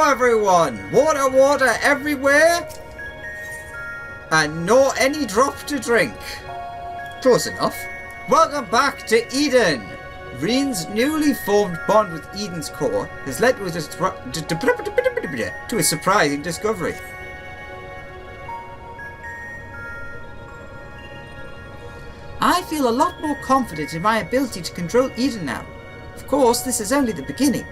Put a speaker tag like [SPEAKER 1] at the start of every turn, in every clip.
[SPEAKER 1] everyone! Water, water everywhere! And no any drop to drink. Close enough. Welcome back to Eden! Reen's newly formed bond with Eden's core has led to a surprising discovery. I feel a lot more confident in my ability to control Eden now. Of course, this is only the beginning.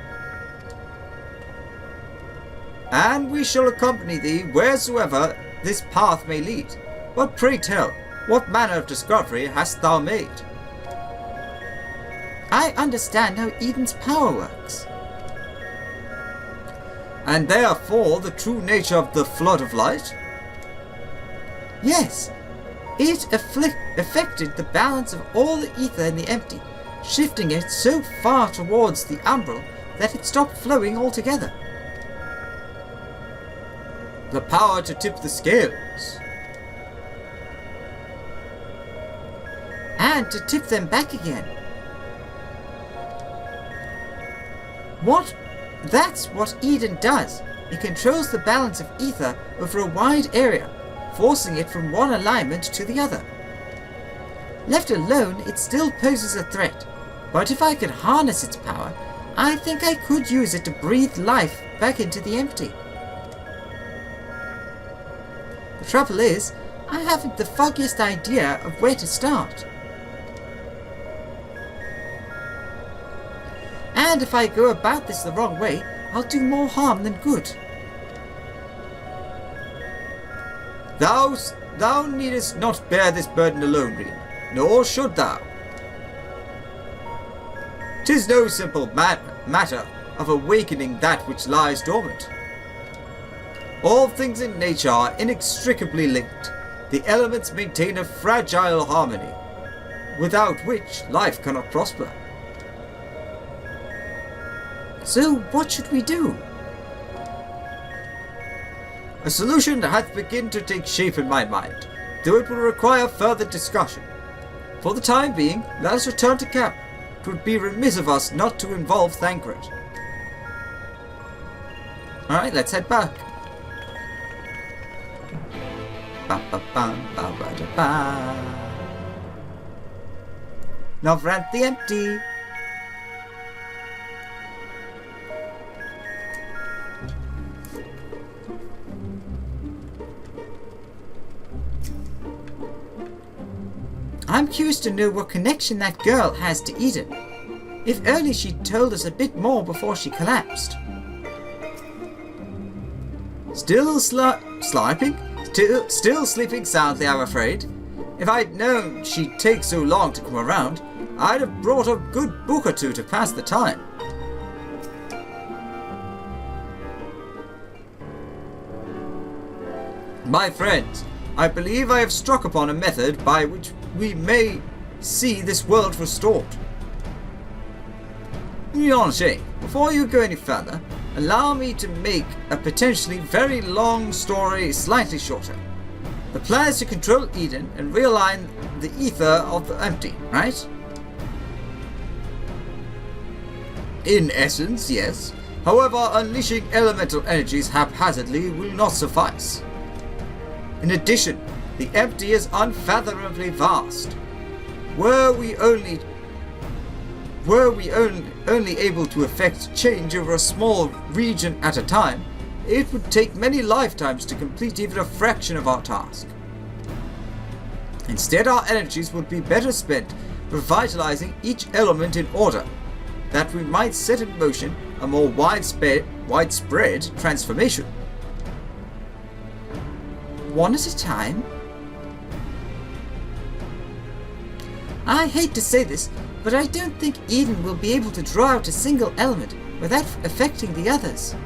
[SPEAKER 1] And we shall accompany thee wheresoever this path may lead. But pray tell, what manner of discovery hast thou made? I understand how Eden's power works. And therefore the true nature of the flood of light? Yes. It affected the balance of all the ether in the empty, shifting it so far towards the umbral that it stopped flowing altogether. The power to tip the scales. And to tip them back again. That's what Eden does. It controls the balance of ether over a wide area, forcing it from one alignment to the other. Left alone, it still poses a threat, but if I could harness its power, I think I could use it to breathe life back into the empty. The trouble is, I haven't the foggiest idea of where to start. And if I go about this the wrong way, I'll do more harm than good. Thou needest not bear this burden alone, Reen, nor should thou. 'Tis no simple matter of awakening that which lies dormant. All things in nature are inextricably linked. The elements maintain a fragile harmony, without which life cannot prosper. So what should we do? A solution hath begun to take shape in my mind, though it will require further discussion. For the time being, let us return to camp. It would be remiss of us not to involve Thancred. Alright, let's head back. Novrant the Empty. I'm curious to know what connection that girl has to Eden. If only she'd told us a bit more before she collapsed. Still sleeping soundly, I'm afraid. If I'd known she'd take so long to come around, I'd have brought a good book or two to pass the time. My friends, I believe I have struck upon a method by which we may see this world restored. Yonche, before you go any further, allow me to make a potentially very long story slightly shorter. The plan is to control Eden and realign the ether of the empty, right? In essence, yes. However, unleashing elemental energies haphazardly will not suffice. In addition, the empty is unfathomably vast. Were we only able to effect change over a small region at a time, it would take many lifetimes to complete even a fraction of our task. Instead, our energies would be better spent revitalizing each element in order, that we might set in motion a more widespread transformation. One at a time? I hate to say this, but I don't think Eden will be able to draw out a single element without affecting the others.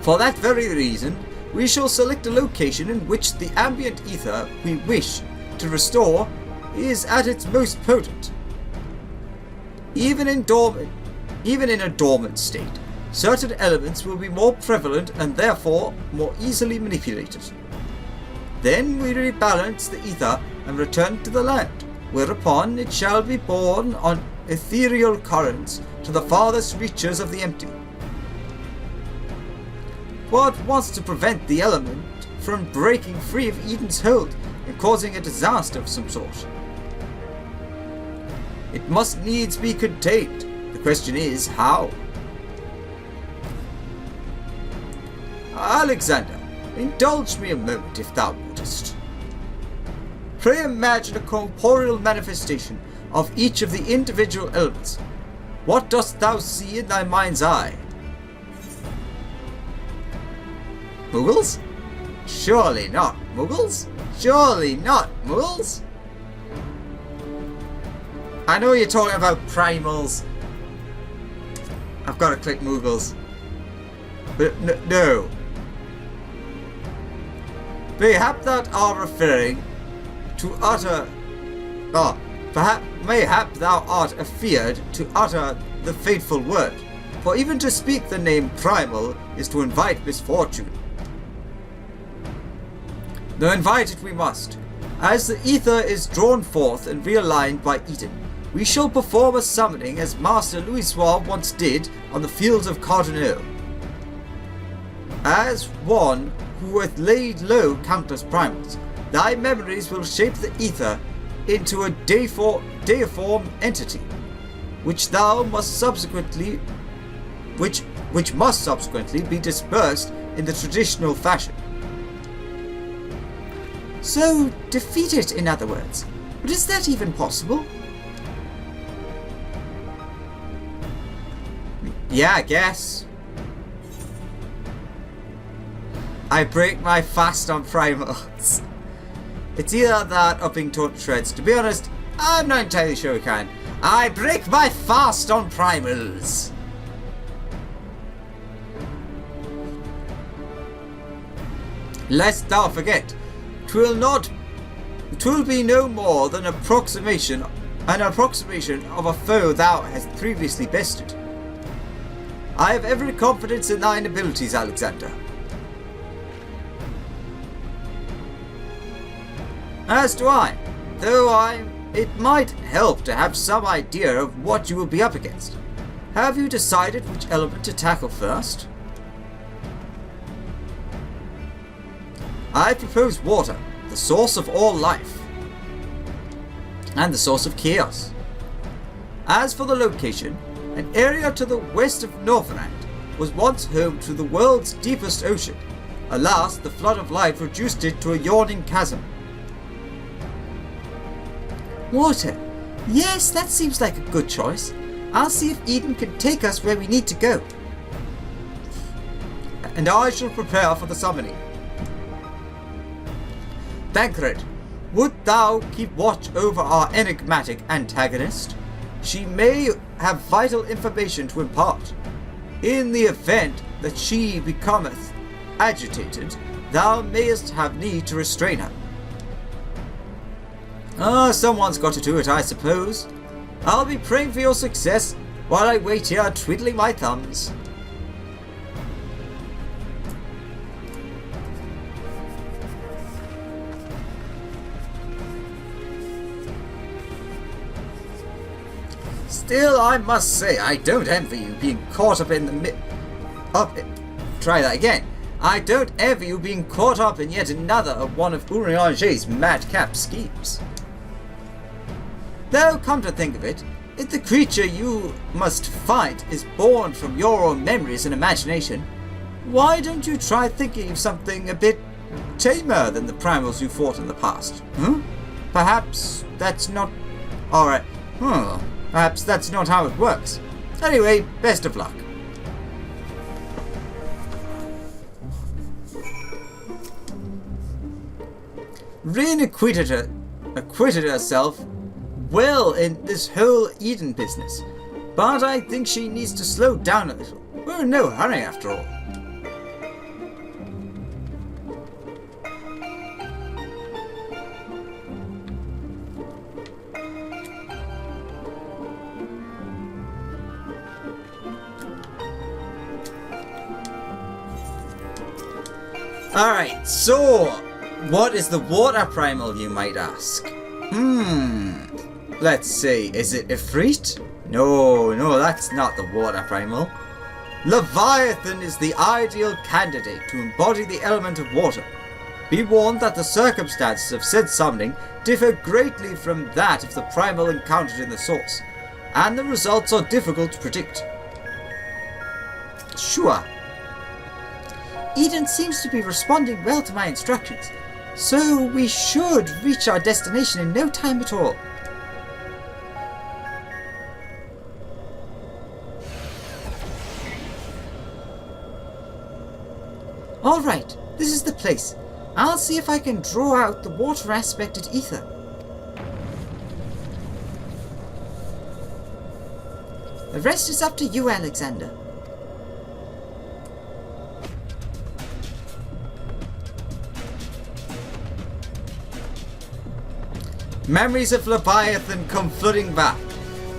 [SPEAKER 1] For that very reason, we shall select a location in which the ambient ether we wish to restore is at its most potent. Even in a dormant state, certain elements will be more prevalent and therefore more easily manipulated. Then we rebalance the ether and return to the land, whereupon it shall be borne on ethereal currents to the farthest reaches of the empty. What wants to prevent the element from breaking free of Eden's hold and causing a disaster of some sort? It must needs be contained. The question is, how? Alexander, indulge me a moment if thou wouldest. Pray imagine a corporeal manifestation of each of the individual elements. What dost thou see in thy mind's eye? Muggles? Surely not Muggles? Surely not Muggles? I know you're talking about primals. I've got to click Muggles. But no. Mayhap thou art referring to utter... mayhap thou art afeared to utter the fateful word, for even to speak the name primal is to invite misfortune. Though invite it we must. As the ether is drawn forth and realigned by Eden, we shall perform a summoning as Master Louisoix once did on the fields of Cardinal. As one who hath laid low countless primals, thy memories will shape the ether into a deiform entity, which must subsequently be dispersed in the traditional fashion. So, defeat it, in other words. But is that even possible? Yeah, I guess. I break my fast on primals. It's either that or being torn to shreds. To be honest, I'm not entirely sure we can. I break my fast on primals. Lest thou forget, 'twill be no more than an approximation of a foe thou hast previously bested. I have every confidence in thine abilities, Alexander. As do I, though it might help to have some idea of what you will be up against. Have you decided which element to tackle first? I propose water, the source of all life, and the source of chaos. As for the location, an area to the west of Northrend was once home to the world's deepest ocean. Alas, the flood of life reduced it to a yawning chasm. Water. Yes, that seems like a good choice. I'll see if Eden can take us where we need to go. And I shall prepare for the summoning. Tancred, would thou keep watch over our enigmatic antagonist? She may have vital information to impart. In the event that she becometh agitated, thou mayest have need to restrain her. Someone's got to do it, I suppose. I'll be praying for your success while I wait here twiddling my thumbs. Still, I must say, I don't envy you being caught up in the Try that again. I don't envy you being caught up in yet another of one of Urianger's madcap schemes. Though, come to think of it, if the creature you must fight is born from your own memories and imagination, why don't you try thinking of something a bit tamer than the primals you fought in the past? Perhaps that's not... Alright. Perhaps that's not how it works. Anyway, best of luck. Rin acquitted herself well in this whole Eden business, but I think she needs to slow down a little. We're in no hurry after all. Alright, so what is the water primal, you might ask? Let's see, is it Ifrit? No, that's not the water primal. Leviathan is the ideal candidate to embody the element of water. Be warned that the circumstances of said summoning differ greatly from that of the primal encountered in the source, and the results are difficult to predict. Sure. Eden seems to be responding well to my instructions, so we should reach our destination in no time at all. Alright, this is the place. I'll see if I can draw out the water aspected ether. The rest is up to you, Alexander. Memories of Leviathan come flooding back.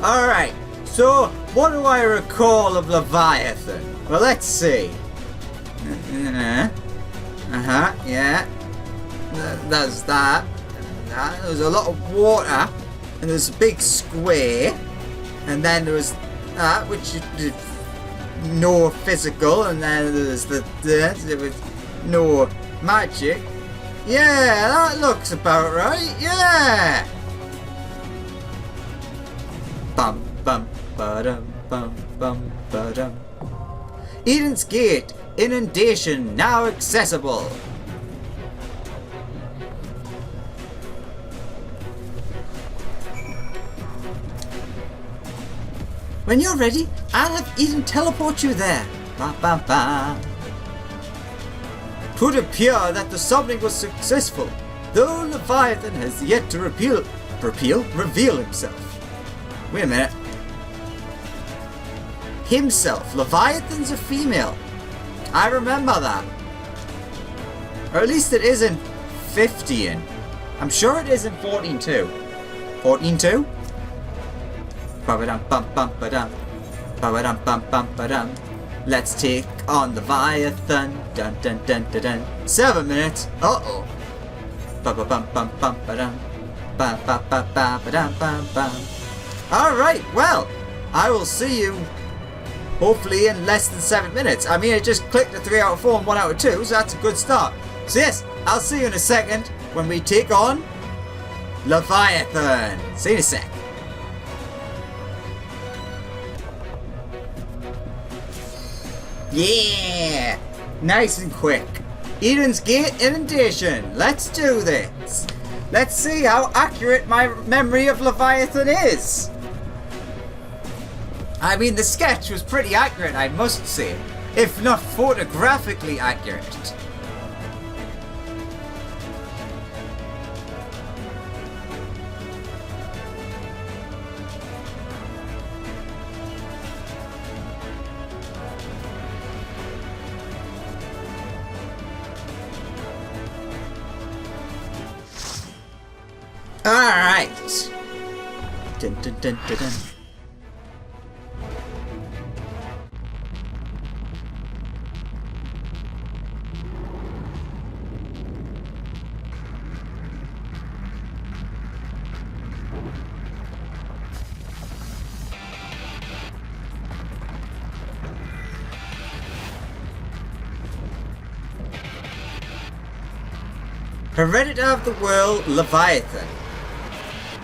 [SPEAKER 1] Alright, so what do I recall of Leviathan? Well, let's see. Yeah. There's that. There was a lot of water, and there's a big square, and then there was that, which is no physical, and then there's there was no magic. Yeah, that looks about right. Yeah. Bum bum ba-dum bum bum ba-dum. Eden's Gate. Inundation now accessible. When you're ready, I'll have Eden teleport you there. Ba ba ba. It would appear that the summoning was successful, though Leviathan has yet to reveal himself. Wait a minute. Himself. Leviathan's a female. I remember that. Or at least it is in 15. I'm sure it is in 14.2. 14.2? Ba-ba-dum bum bum ba-dum. Ba-ba-dum bum bum ba-dum. Let's take on Leviathan. Dun dun dun dun dun. 7 minutes. Uh-oh. Ba-ba-bum bum bum ba-dum. Ba-ba-ba-ba-ba-dum bum bum. Alright, well, I will see you hopefully in less than 7 minutes. I mean, I just clicked a 3 out of 4 and 1 out of 2, so that's a good start. So yes, I'll see you in a second when we take on Leviathan. See you in a sec. Yeah! Nice and quick. Eden's Gate Inundation. Let's do this. Let's see how accurate my memory of Leviathan is. I mean, the sketch was pretty accurate, I must say, if not photographically accurate. Alright. Dun dun dun dun dun. Hereditary of the World, Leviathan.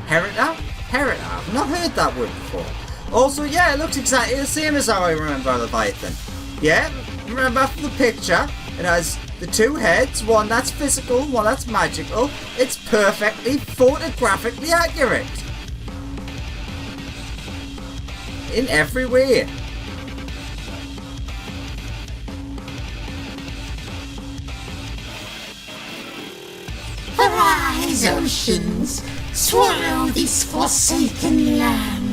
[SPEAKER 1] Hereditary? I've not heard that word before. Also, yeah, it looks exactly the same as how I remember Leviathan. Yeah, remember from the picture, it has the 2 heads, one that's physical, one that's magical. It's perfectly photographically accurate. In every way.
[SPEAKER 2] Arise, oceans, swallow this forsaken land.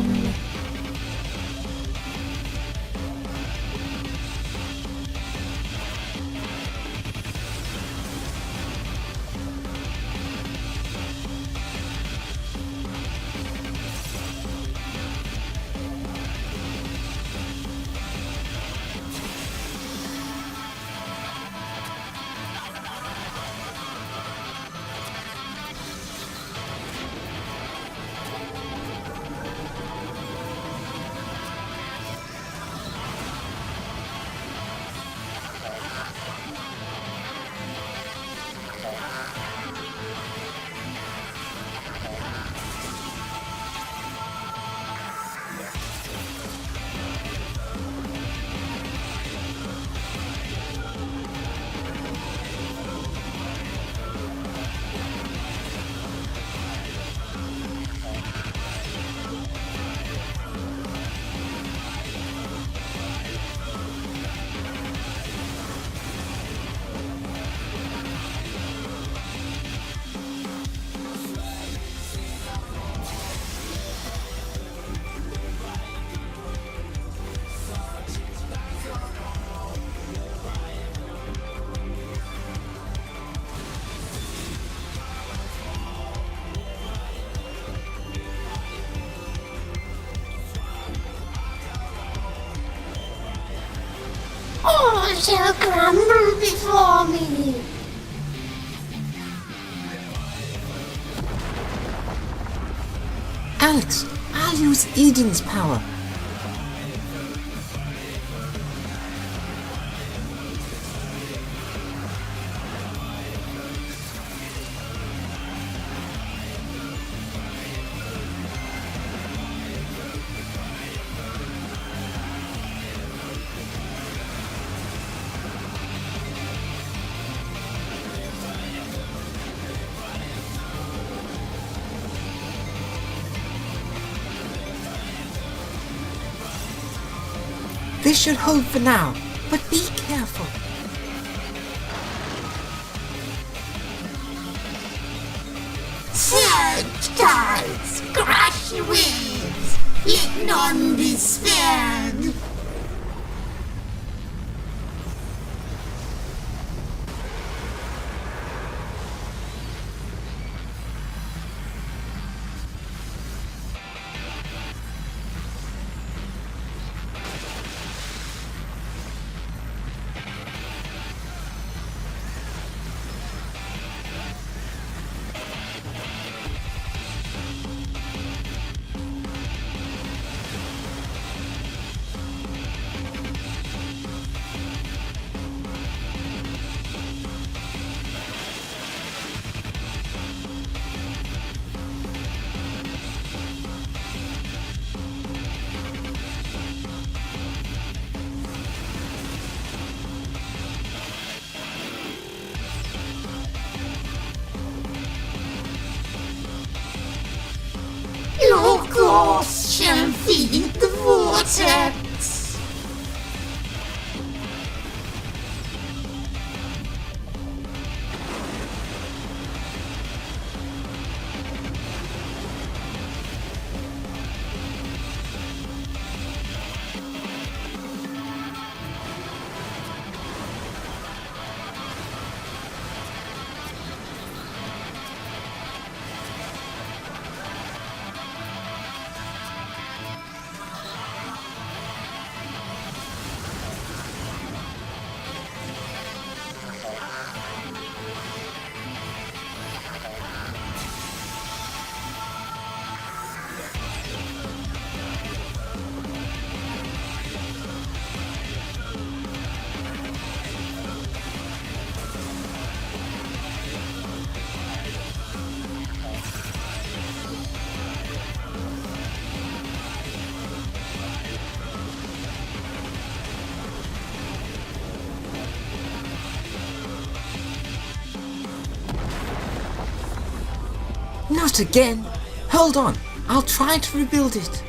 [SPEAKER 2] shall crumble before me.
[SPEAKER 1] Alex, I'll use Eden's power. This should hold for now, but be careful.
[SPEAKER 2] Surge tides, crash waves, let none be spared. Your course shall feed the vortex.
[SPEAKER 1] Not again! Hold on, I'll try to rebuild it.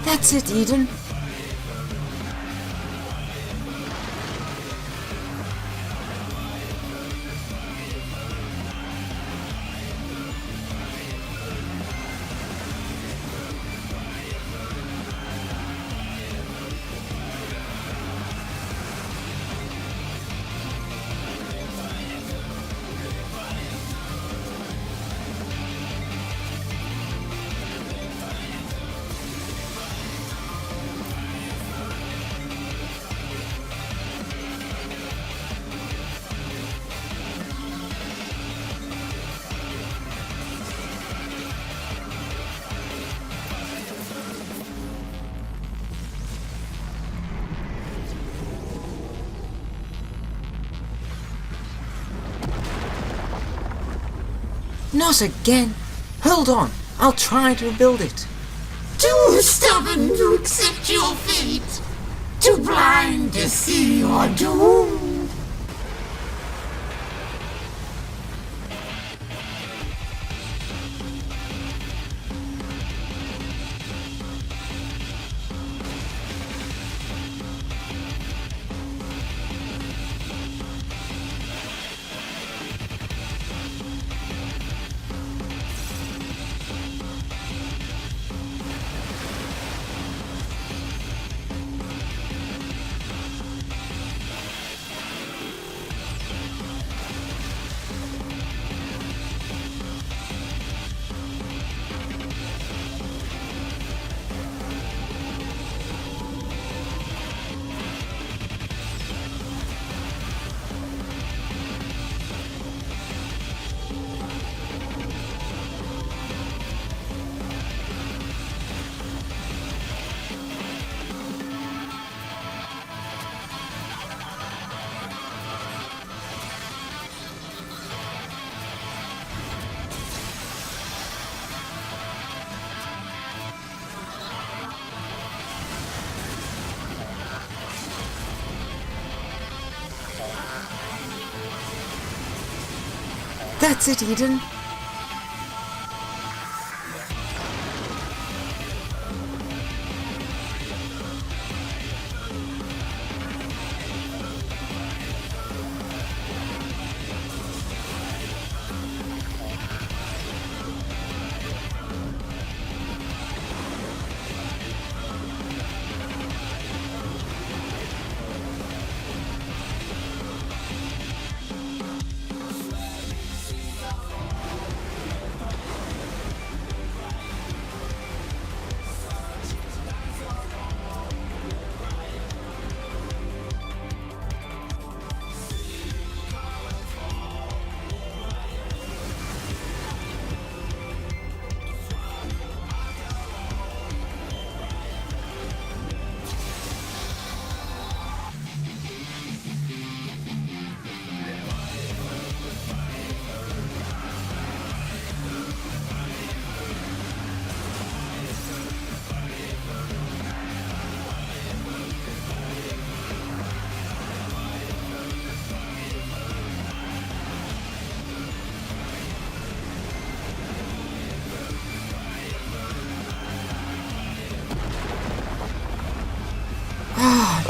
[SPEAKER 1] That's it, Eden. Not again! Hold on, I'll try to rebuild it.
[SPEAKER 2] Too stubborn to accept your fate, too blind to see your doom.
[SPEAKER 1] That's it, Eden.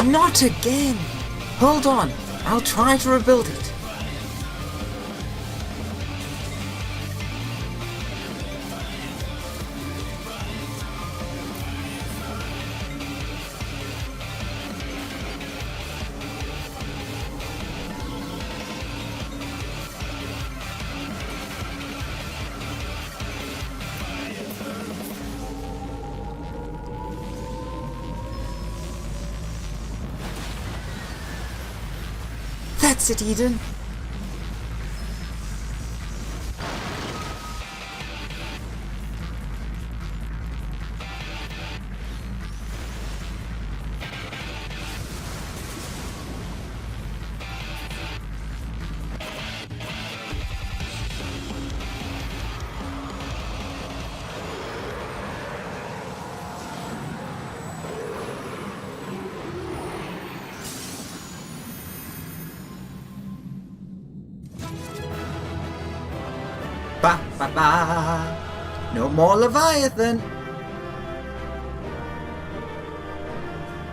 [SPEAKER 1] Not again! Hold on, I'll try to rebuild it. That's it, Eden. Ba ba ba. No more Leviathan.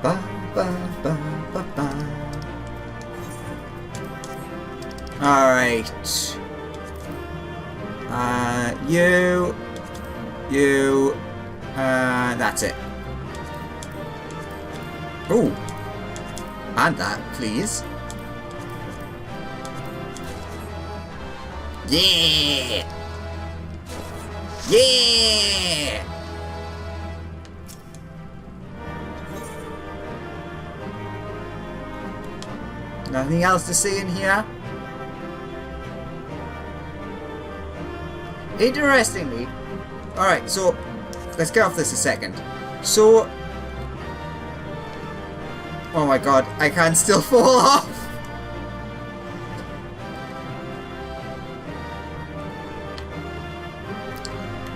[SPEAKER 1] Ba ba ba ba ba. Alright. That's it. Ooh. And that, please. Yeah! Yeah! Nothing else to see in here? Interestingly, alright, so let's get off this a second. So, oh my god, I can still fall off!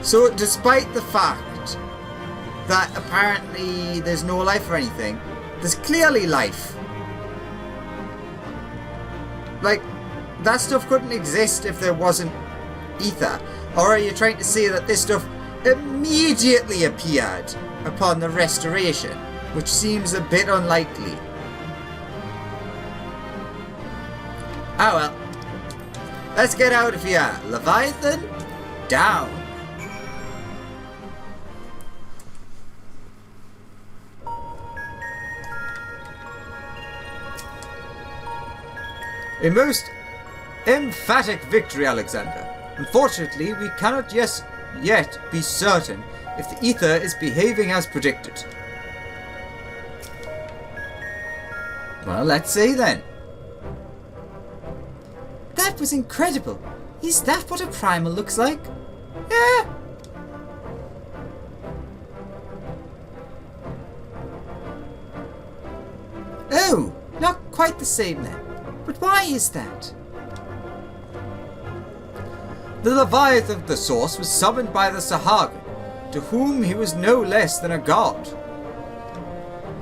[SPEAKER 1] So, despite the fact that apparently there's no life or anything, there's clearly life. Like, that stuff couldn't exist if there wasn't ether. Or are you trying to say that this stuff immediately appeared upon the restoration, which seems a bit unlikely? Oh well. Let's get out of here. Leviathan, down. A most emphatic victory, Alexander. Unfortunately, we cannot yet be certain if the ether is behaving as predicted. Well, let's see then. That was incredible. Is that what a primal looks like? Yeah. Oh, not quite the same then. But why is that? The Leviathan of the Source was summoned by the Sahagin, to whom he was no less than a god.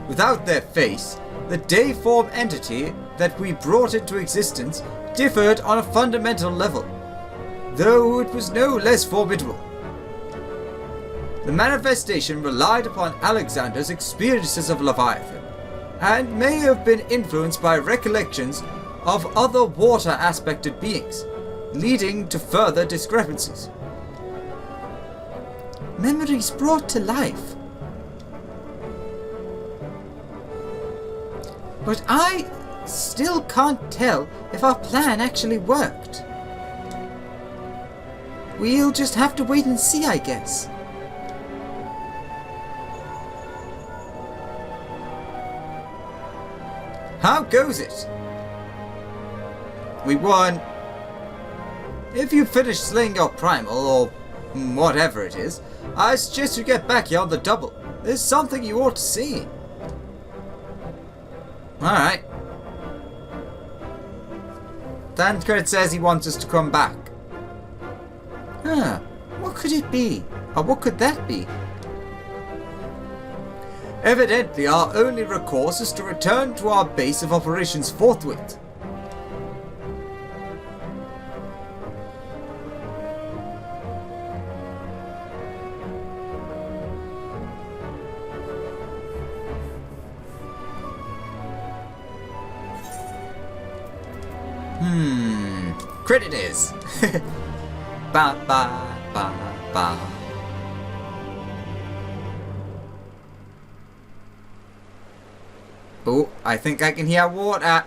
[SPEAKER 1] Without their face, the deiform entity that we brought into existence differed on a fundamental level. though it was no less formidable. The manifestation relied upon Alexander's experiences of Leviathan, and may have been influenced by recollections of other water-aspected beings, leading to further discrepancies. Memories brought to life. But I still can't tell if our plan actually worked. We'll just have to wait and see, I guess. How goes it? We won. If you finish slaying your primal, or whatever it is, I suggest you get back here on the double. There's something you ought to see. Alright. Thancred says he wants us to come back. Huh. What could it be? Or what could that be? Evidently, our only recourse is to return to our base of operations forthwith. Crit it is. Ba ba ba ba. Oh, I think I can hear water.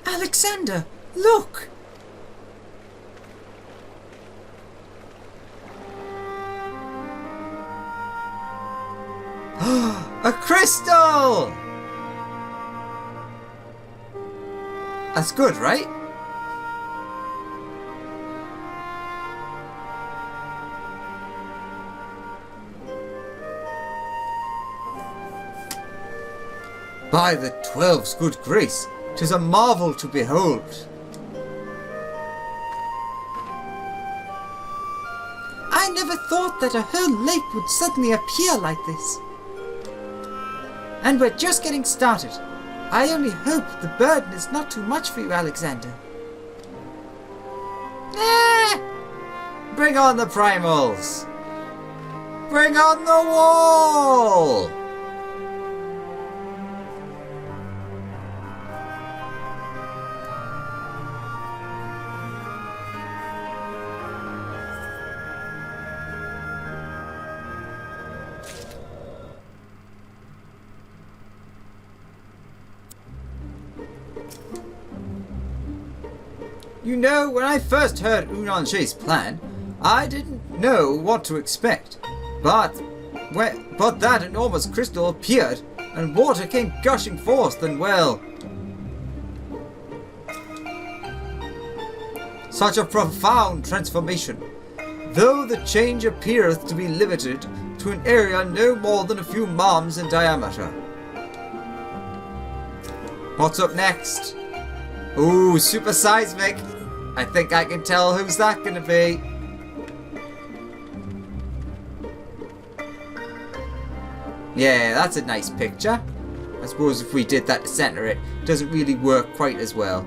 [SPEAKER 1] Alexander, look! A crystal! That's good, right? By the 12's good grace, 'tis a marvel to behold. I never thought that a whole lake would suddenly appear like this. And we're just getting started. I only hope the burden is not too much for you, Alexander. Bring on the primals! Bring on the wall! You know, when I first heard Unanche's plan, I didn't know what to expect. But that enormous crystal appeared, and water came gushing forth, and well... Such a profound transformation, though the change appeareth to be limited to an area no more than a few moms in diameter. What's up next? Ooh, super seismic! I think I can tell who's that gonna be. Yeah, that's a nice picture. I suppose if we did that to center it, it doesn't really work quite as well.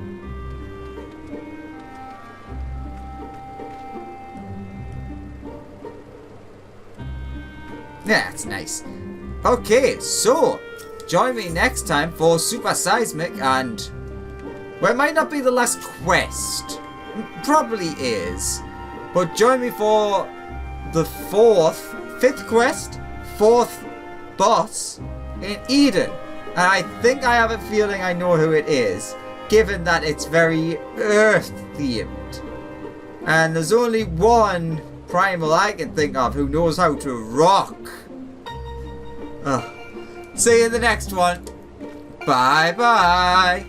[SPEAKER 1] Yeah, that's nice. Okay, so join me next time for Super Seismic and... well, it might not be the last quest. Probably is. But join me for the fifth quest, fourth boss in Eden. And I think I have a feeling I know who it is, given that it's very Earth themed. And there's only one primal I can think of who knows how to rock. See you in the next one. Bye bye.